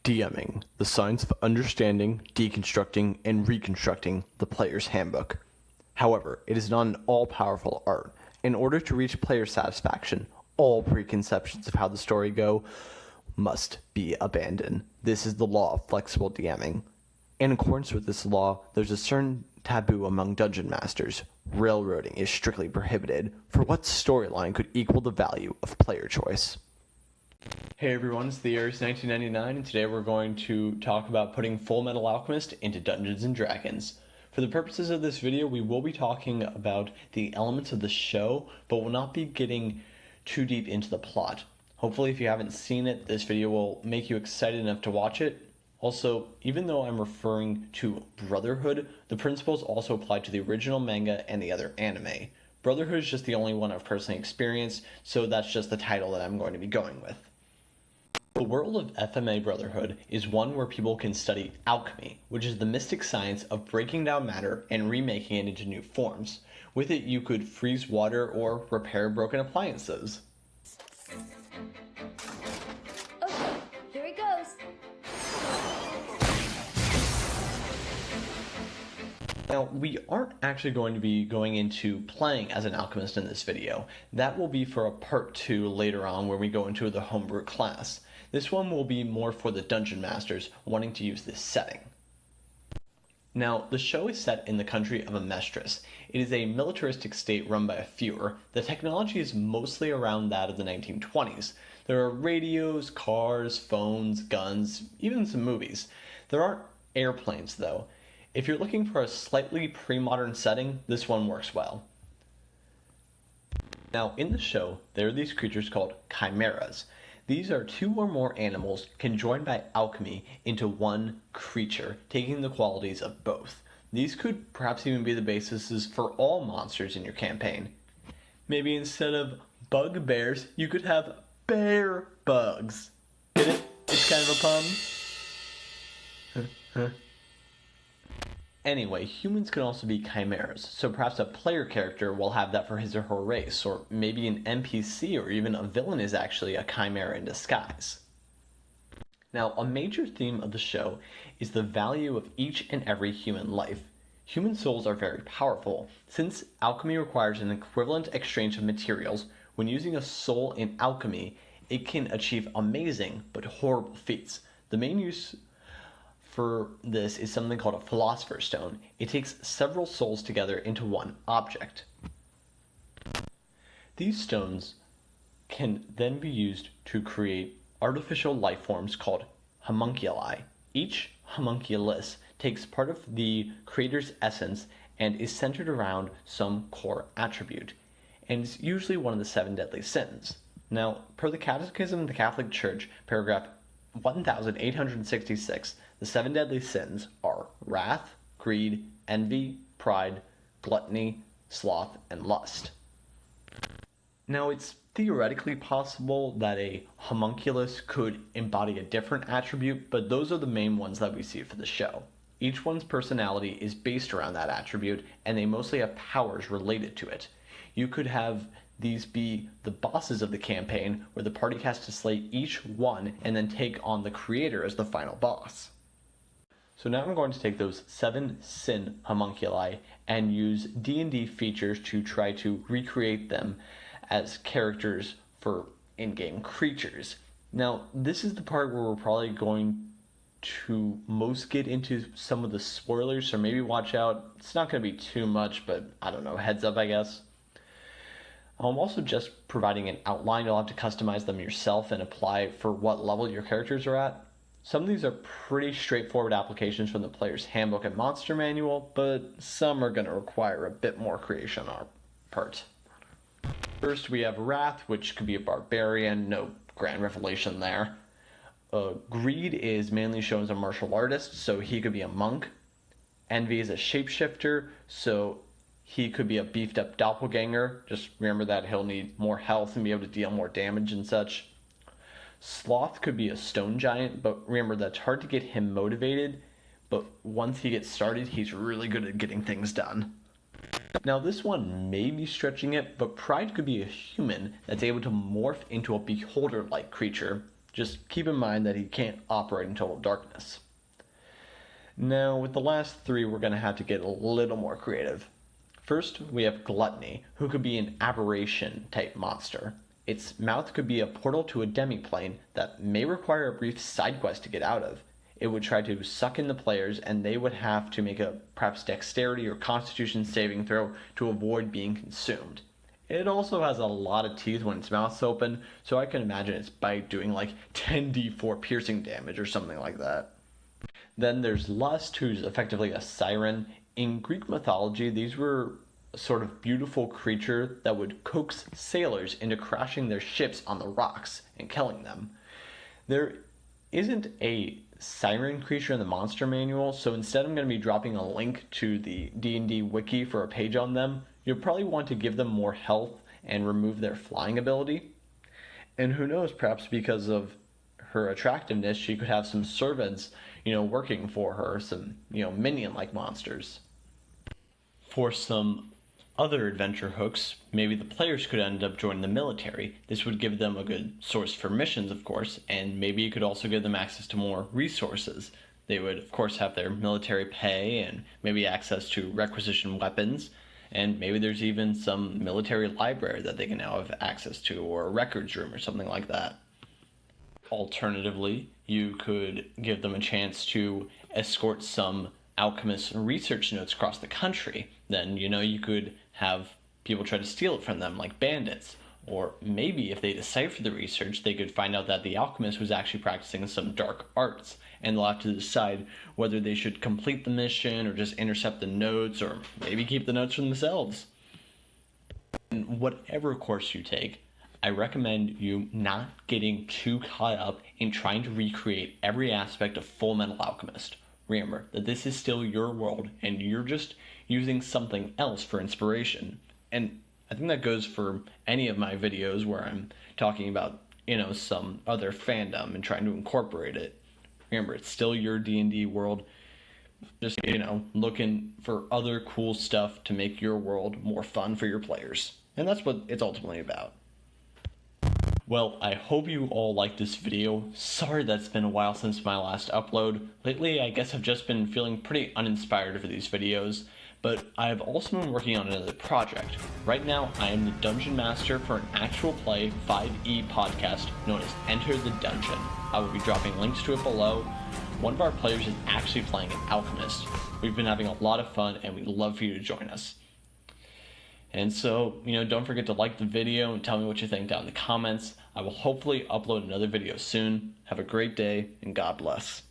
DMing, the science of understanding, deconstructing, and reconstructing the player's handbook. However, it is not an all-powerful art. In order to reach player satisfaction, all preconceptions of how the story go must be abandoned. This is the law of flexible DMing. In accordance with this law, there's a certain taboo among dungeon masters. Railroading is strictly prohibited, for what storyline could equal the value of player choice? Hey everyone, it's the year 1999, and today we're going to talk about putting Fullmetal Alchemist into Dungeons & Dragons. For the purposes of this video, we will be talking about the elements of the show, but will not be getting too deep into the plot. Hopefully, if you haven't seen it, this video will make you excited enough to watch it. Also, even though I'm referring to Brotherhood, the principles also apply to the original manga and the other anime. Brotherhood is just the only one I've personally experienced, so that's just the title that I'm going to be going with. The world of FMA Brotherhood is one where people can study alchemy, which is the mystic science of breaking down matter and remaking it into new forms. With it, you could freeze water or repair broken appliances. Okay, here he goes. Now, we aren't actually going to be going into playing as an alchemist in this video. That will be for a part 2 later on where we go into the Homebrew class. This one will be more for the dungeon masters wanting to use this setting. Now, the show is set in the country of Amestris. It is a militaristic state run by a Fuhrer. The technology is mostly around that of the 1920s. There are radios, cars, phones, guns, even some movies. There aren't airplanes though. If you're looking for a slightly pre-modern setting, this one works well. Now, in the show, there are these creatures called chimeras. These are two or more animals conjoined by alchemy into one creature, taking the qualities of both. These could perhaps even be the basis for all monsters in your campaign. Maybe instead of bugbears, you could have bear bugs. Get it? It's kind of a pun. Anyway, humans can also be chimeras, so perhaps a player character will have that for his or her race, or maybe an NPC or even a villain is actually a chimera in disguise. Now, a major theme of the show is the value of each and every human life. Human souls are very powerful. Since alchemy requires an equivalent exchange of materials, when using a soul in alchemy, it can achieve amazing but horrible feats. The main use for this is something called a Philosopher's Stone. It takes several souls together into one object. These stones can then be used to create artificial life forms called homunculi. Each homunculus takes part of the creator's essence and is centered around some core attribute, and is usually one of the 7 deadly sins. Now, per the Catechism of the Catholic Church, paragraph 1866, the 7 deadly sins are wrath, greed, envy, pride, gluttony, sloth, and lust. Now, it's theoretically possible that a homunculus could embody a different attribute, but those are the main ones that we see for the show. Each one's personality is based around that attribute, and they mostly have powers related to it. You could have these be the bosses of the campaign, where the party has to slay each one and then take on the creator as the final boss. So now I'm going to take those 7 sin homunculi and use D&D features to try to recreate them as characters for in-game creatures. Now, this is the part where we're probably going to most get into some of the spoilers, so maybe watch out. It's not going to be too much, but I don't know, heads up I guess. I'm also just providing an outline. You'll have to customize them yourself and apply for what level your characters are at. Some of these are pretty straightforward applications from the player's handbook and monster manual, but some are going to require a bit more creation on our part. First, we have Wrath, which could be a barbarian, no grand revelation there. Greed is mainly shown as a martial artist, so he could be a monk. Envy is a shapeshifter, so he could be a beefed up doppelganger. Just remember that he'll need more health and be able to deal more damage and such. Sloth could be a stone giant, but remember that's hard to get him motivated, but once he gets started, he's really good at getting things done. Now this one may be stretching it, but Pride could be a human that's able to morph into a beholder-like creature. Just keep in mind that he can't operate in total darkness. Now, with the last three, we're going to have to get a little more creative. First, we have Gluttony, who could be an aberration type monster. Its mouth could be a portal to a demiplane that may require a brief side quest to get out of. It would try to suck in the players, and they would have to make a perhaps dexterity or constitution saving throw to avoid being consumed. It also has a lot of teeth when its mouth's open, so I can imagine its bite doing like 10d4 piercing damage or something like that. Then there's Lust, who's effectively a siren. In Greek mythology, these were a sort of beautiful creature that would coax sailors into crashing their ships on the rocks and killing them. There isn't a siren creature in the monster manual, so instead I'm going to be dropping a link to the D&D wiki for a page on them. You'll probably want to give them more health and remove their flying ability. And who knows, perhaps because of her attractiveness, she could have some servants, working for her, some, minion-like monsters. For some other adventure hooks, maybe the players could end up joining the military. This would give them a good source for missions, of course, and maybe it could also give them access to more resources. They would, of course, have their military pay and maybe access to requisition weapons, and maybe there's even some military library that they can now have access to, or a records room or something like that. Alternatively, you could give them a chance to escort some alchemist research notes across the country. Then, you could have people try to steal it from them, like bandits. Or maybe if they decipher the research, they could find out that the alchemist was actually practicing some dark arts, and they'll have to decide whether they should complete the mission or just intercept the notes, or maybe keep the notes for themselves. In whatever course you take, I recommend you not getting too caught up in trying to recreate every aspect of Fullmetal Alchemist. Remember that this is still your world, and you're just using something else for inspiration. And I think that goes for any of my videos where I'm talking about, some other fandom and trying to incorporate it. Remember, it's still your D&D world. Just, looking for other cool stuff to make your world more fun for your players. And that's what it's ultimately about. Well, I hope you all liked this video. Sorry that it's been a while since my last upload. Lately, I guess I've just been feeling pretty uninspired for these videos, but I've also been working on another project. Right now, I am the Dungeon Master for an actual play 5e podcast known as Enter the Dungeon. I will be dropping links to it below. One of our players is actually playing an alchemist. We've been having a lot of fun, and we'd love for you to join us. And so, don't forget to like the video and tell me what you think down in the comments. I will hopefully upload another video soon. Have a great day, and God bless.